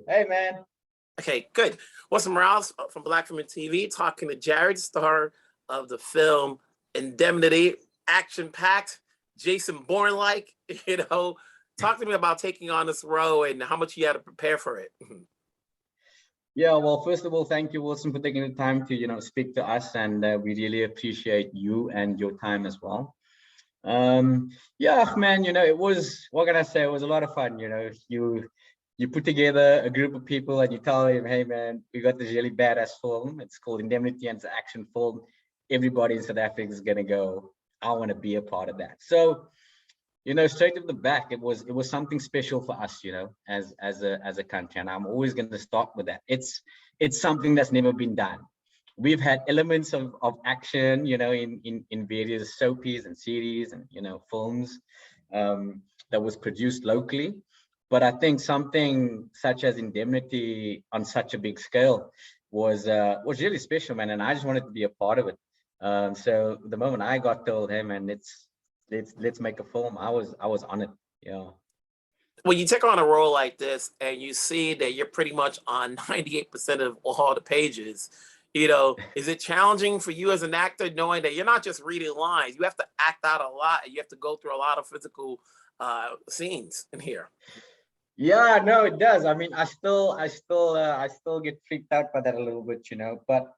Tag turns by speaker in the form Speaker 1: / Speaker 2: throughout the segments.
Speaker 1: Hey, man.
Speaker 2: Okay, good. What's Morales from Black Women TV talking to Jarrid, star of the film Indemnity, action-packed, Jason Bourne-like. Talk to me about taking on this role and how much you had to prepare for it.
Speaker 1: Yeah, well, first of all, thank you, Wilson, for taking the time to, speak to us, and we really appreciate you and your time as well. Yeah, man, it was, what can I say? It was a lot of fun. You put together a group of people and you tell them, hey, man, we got this really badass film. It's called Indemnity and it's an action film. Everybody in South Africa is going to go, I want to be a part of that. So, straight off the back, it was something special for us, as a country. And I'm always going to start with that. It's something that's never been done. We've had elements of action, in various soapies and series and, films that was produced locally. But I think something such as Indemnity on such a big scale was really special, man. And I just wanted to be a part of it. So the moment I got told, hey, man, let's make a film, I was on it. Yeah.
Speaker 2: When you take on a role like this and you see that you're pretty much on 98% of all the pages, is it challenging for you as an actor knowing that you're not just reading lines, you have to act out a lot and you have to go through a lot of physical scenes in here?
Speaker 1: Yeah, no, it does. I mean, I still get freaked out by that a little bit, but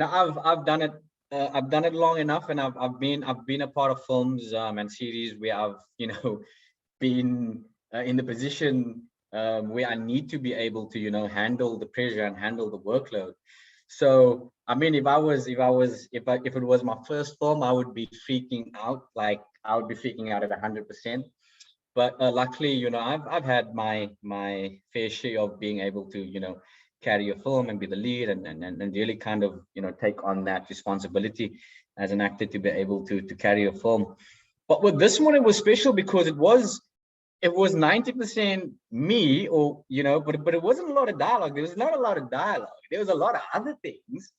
Speaker 1: I've done it. I've done it long enough, and I've been a part of films and series where I've been in the position where I need to be able to handle the pressure and handle the workload. So I mean, if it was my first film, I would be freaking out. Like I would be freaking out at 100%. But luckily, I've had my fair share of being able to carry a film and be the lead and really kind of take on that responsibility as an actor to be able to carry a film. But with this one, it was special because it was 90% me, or but it wasn't a lot of dialogue. There was not a lot of dialogue. There was a lot of other things.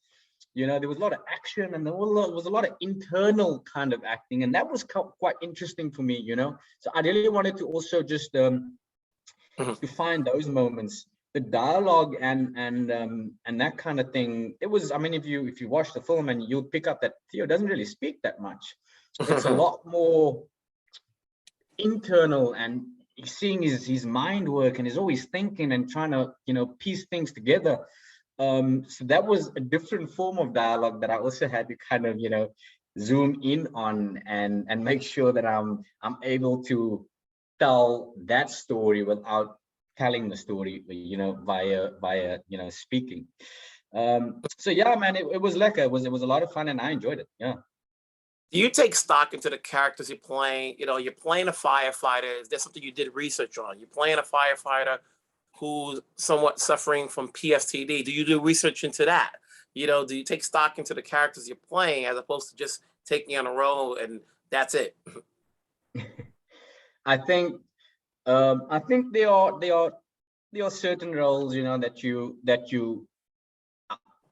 Speaker 1: There was a lot of action and there was a lot of internal kind of acting, and that was quite interesting for me. So I really wanted to also just to find those moments, the dialogue and that kind of thing. It was, I mean, if you watch the film, and you'll pick up that Theo doesn't really speak that much. It's a lot more internal, and seeing his mind work, and he's always thinking and trying to piece things together. So that was a different form of dialogue that I also had to kind of zoom in on and make sure that I'm able to tell that story without telling the story via speaking. So yeah, man, it was lekker. It was a lot of fun and I enjoyed it. Yeah.
Speaker 2: Do you take stock into the characters you're playing? You're playing a firefighter. Is there something you did research on? You're playing a firefighter who's somewhat suffering from PTSD. Do you do research into that? Do you take stock into the characters you're playing as opposed to just taking on a role and that's it?
Speaker 1: I think there are certain roles that you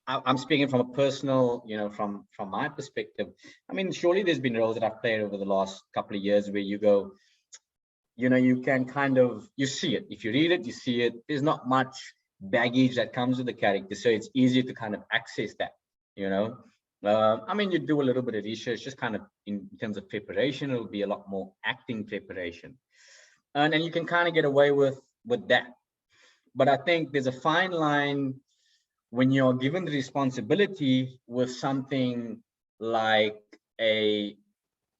Speaker 1: I'm speaking from a personal, from my perspective. I mean, surely there's been roles that I've played over the last couple of years where you go, you can kind of, you see it. If you read it, you see it. There's not much baggage that comes with the character. So it's easier to kind of access that, I mean, you do a little bit of research, just kind of in terms of preparation, it'll be a lot more acting preparation. And then you can kind of get away with that. But I think there's a fine line when you're given the responsibility with something like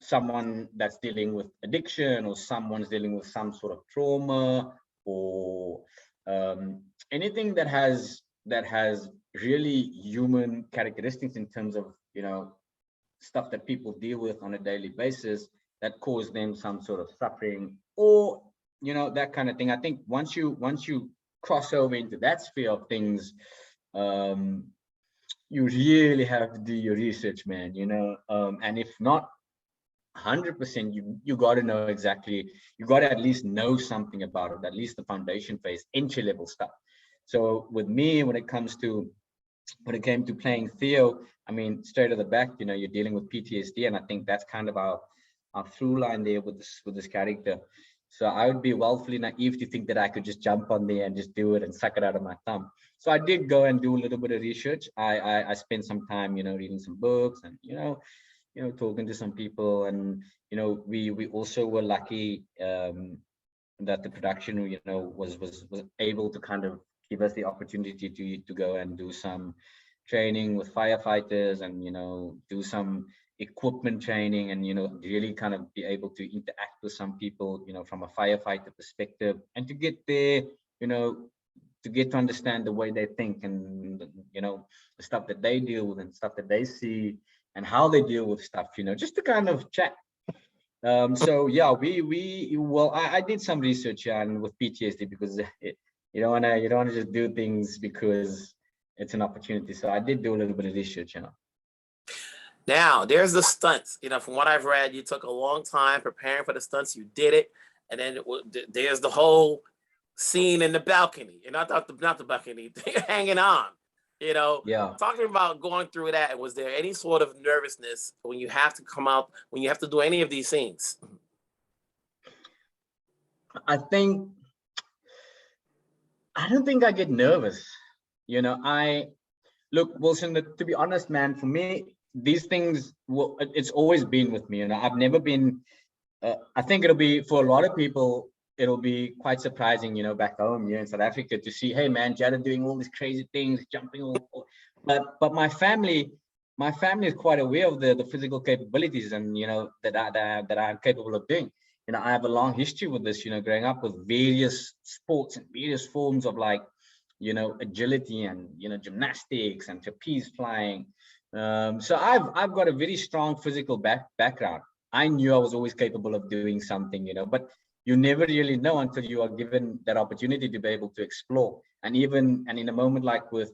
Speaker 1: someone that's dealing with addiction, or someone's dealing with some sort of trauma, or anything that has really human characteristics in terms of stuff that people deal with on a daily basis that cause them some sort of suffering, or that kind of thing. I think once you cross over into that sphere of things, you really have to do your research, man. And if not 100%, you got to know exactly, you got to at least know something about it, at least the foundation phase, entry level stuff. So with me, when it came to playing Theo, I mean, straight at the back, you're dealing with PTSD, and I think that's kind of our through line there with this character. So I would be woefully naive to think that I could just jump on there and just do it and suck it out of my thumb. So I did go and do a little bit of research. I spent some time, reading some books and, talking to some people. And, we also were lucky that the production, was able to kind of give us the opportunity to go and do some training with firefighters and, do some equipment training and, really kind of be able to interact with some people, from a firefighter perspective, and to get there, to get to understand the way they think and, the stuff that they deal with and stuff that they see and how they deal with stuff, just to kind of chat. So yeah, I did some research and with PTSD, because you don't want to just do things because it's an opportunity. So I did do a little bit of research.
Speaker 2: Now, there's the stunts. From what I've read, you took a long time preparing for the stunts. You did it, and then there's the whole scene in the balcony, and not the balcony, hanging on.
Speaker 1: Yeah.
Speaker 2: Talking about going through that, was there any sort of nervousness when you have to come out, when you have to do any of these scenes?
Speaker 1: I don't think I get nervous. Look, Wilson, to be honest, man, for me, these things, it's always been with me. I've never been, I think it'll be, for a lot of people, it'll be quite surprising, back home here in South Africa, to see, hey man, Jarrid doing all these crazy things, jumping but my family is quite aware of the physical capabilities and, that I'm capable of doing. I have a long history with this, growing up with various sports and various forms of, like, agility and, gymnastics and trapeze flying. So I've got a very strong physical background. I knew I was always capable of doing something, but you never really know until you are given that opportunity to be able to explore. And in a moment like with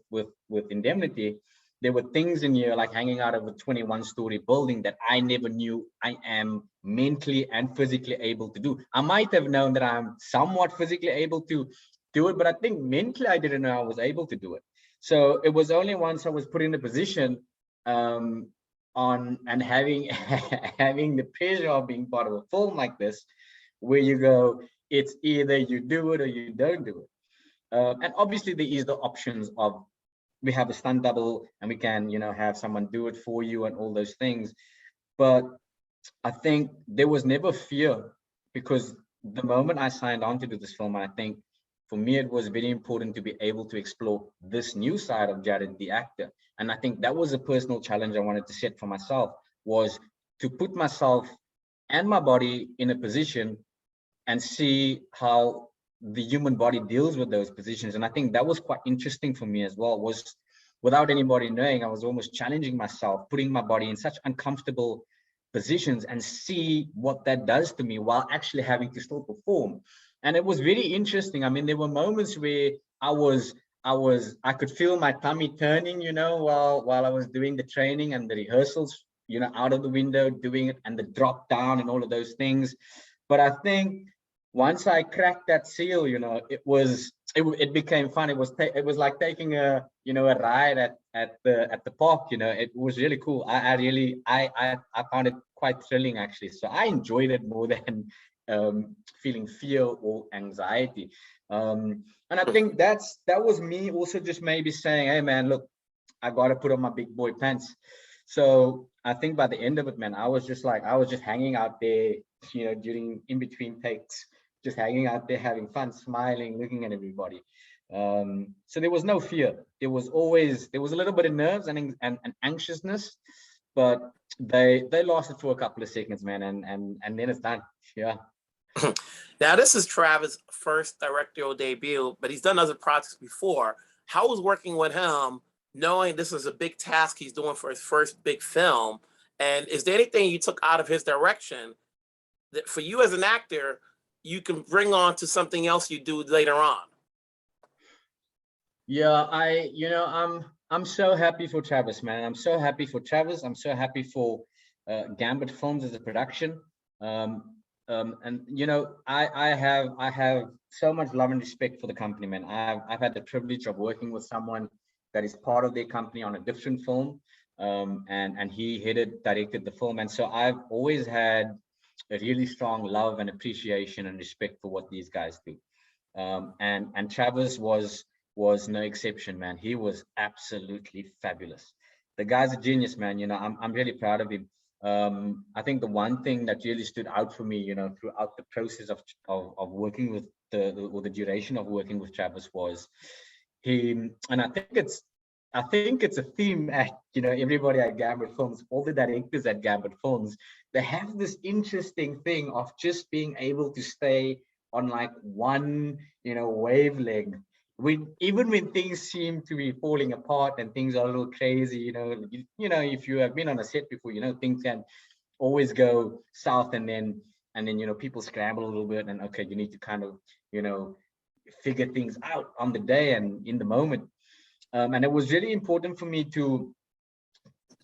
Speaker 1: Indemnity, there were things in here like hanging out of a 21-story building that I never knew I am mentally and physically able to do. I might have known that I'm somewhat physically able to do it, but I think mentally I didn't know I was able to do it. So it was only once I was put in a position on and having having the pressure of being part of a film like this, where you go, it's either you do it or you don't do it. And obviously there is the options of, we have a stunt double and we can, have someone do it for you and all those things. But I think there was never fear, because the moment I signed on to do this film, I think for me, it was very important to be able to explore this new side of Jarrid, the actor. And I think that was a personal challenge I wanted to set for myself, was to put myself and my body in a position and see how the human body deals with those positions. And I think that was quite interesting for me as well, was without anybody knowing, I was almost challenging myself, putting my body in such uncomfortable positions and see what that does to me while actually having to still perform. And it was very interesting. I mean, there were moments where I could feel my tummy turning, while I was doing the training and the rehearsals, out of the window doing it, and the drop down and all of those things. But I think once I cracked that seal, it became fun. It was like taking a ride at the park. It was really cool. I found it quite thrilling, actually. So I enjoyed it more than feeling fear or anxiety. And I think that was me also just maybe saying, hey man, look, I gotta put on my big boy pants. So I think by the end of it, man, I was just hanging out there, during in between takes, just hanging out there, having fun, smiling, looking at everybody. So there was no fear. There was a little bit of nerves and anxiousness, but they lasted for a couple of seconds, man, and then it's done. Yeah.
Speaker 2: Now, this is Travis' first directorial debut, but he's done other projects before. How was working with him, knowing this is a big task he's doing for his first big film? And is there anything you took out of his direction that for you as an actor, you can bring on to something else you do later on?
Speaker 1: Yeah, I'm so happy for Travis, man. I'm so happy for Travis. I'm so happy for Gambit Films as a production. And I have so much love and respect for the company, man. I've had the privilege of working with someone that is part of their company on a different film, and he directed the film, and so I've always had a really strong love and appreciation and respect for what these guys do. And Travis was no exception, man. He was absolutely fabulous. The guy's a genius, man. You know, I'm really proud of him. I think the one thing that really stood out for me, you know, throughout the process of working with the duration of working with Travis was he, and I think it's a theme at, you know, everybody at Gambit Films, all the directors at Gambit Films, they have this interesting thing of just being able to stay on like one, you know, wavelength. Even when things seem to be falling apart and things are a little crazy, you know, if you have been on a set before, you know, things can always go south, and then you know, people scramble a little bit, and okay, you need to kind of, you know, figure things out on the day and in the moment. And it was really important for me to,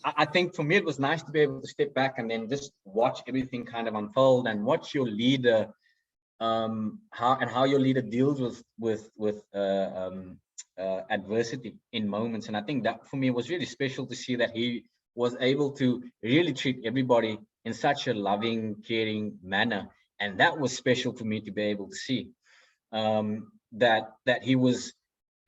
Speaker 1: I think for me, it was nice to be able to step back and then just watch everything kind of unfold and watch your leader, how your leader deals with adversity in moments. And I think that for me was really special to see that he was able to really treat everybody in such a loving, caring manner. And that was special for me to be able to see, that he was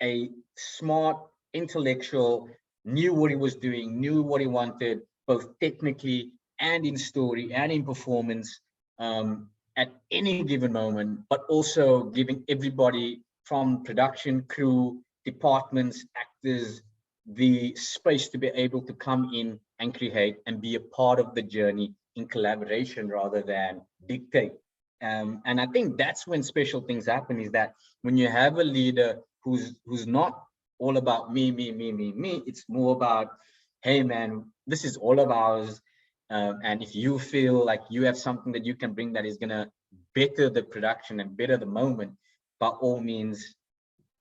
Speaker 1: a smart, intellectual, knew what he was doing, knew what he wanted, both technically and in story and in performance, at any given moment, but also giving everybody from production, crew, departments, actors, the space to be able to come in and create and be a part of the journey in collaboration rather than dictate. And I think that's when special things happen, is that when you have a leader who's not all about me, it's more about, hey man, this is all of ours. And if you feel like you have something that you can bring that is gonna better the production and better the moment, by all means,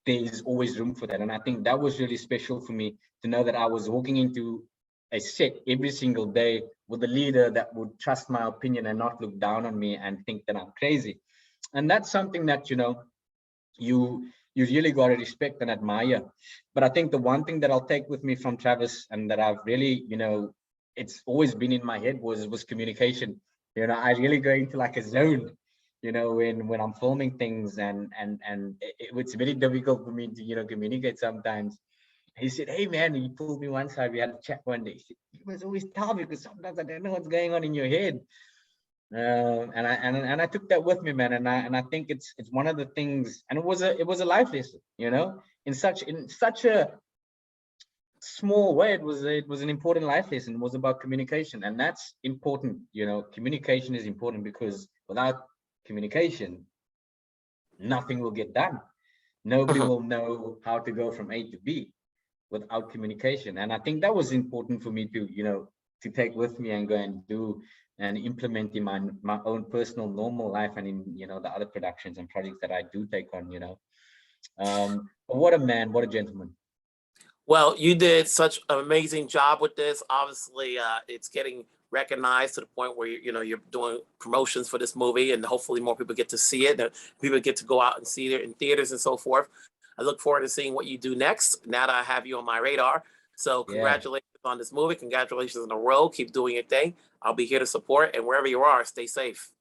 Speaker 1: there's always room for that. And I think that was really special for me to know that I was walking into a set every single day with a leader that would trust my opinion and not look down on me and think that I'm crazy. And that's something that, you know, you really got to respect and admire. But I think the one thing that I'll take with me from Travis, and that I've really, you know, it's always been in my head, was communication. You know, I really go into like a zone, you know, when I'm filming things, and it's very difficult for me to, you know, communicate sometimes. He said, hey man, he pulled me one side, we had a chat one day. He said, you must always tell me, because sometimes I don't know what's going on in your head. And I took that with me, man. And I think it's one of the things, and it was a life lesson, you know, in such a small way. It was an important life lesson. It was about communication, and that's important. You know, communication is important, because without communication, nothing will get done. Nobody will know how to go from A to B without communication. And I think that was important for me to, you know, to take with me and go and do and implement in my own personal normal life, and in, you know, the other productions and projects that I do take on, you know. But what a man, what a gentleman.
Speaker 2: Well, you did such an amazing job with this. Obviously, it's getting recognized to the point where you're doing promotions for this movie, and hopefully more people get to see it, and people get to go out and see it in theaters and so forth. I look forward to seeing what you do next, now that I have you on my radar. So congratulations on this movie. Congratulations on the road. Keep doing your thing. I'll be here to support, and wherever you are, stay safe.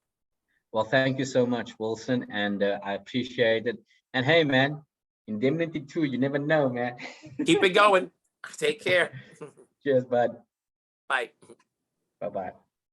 Speaker 1: Well, thank you so much, Wilson, and I appreciate it. And hey, man, Indemnity 2, you never know, man.
Speaker 2: Keep it going. Take care.
Speaker 1: Cheers, bud.
Speaker 2: Bye.
Speaker 1: Bye-bye.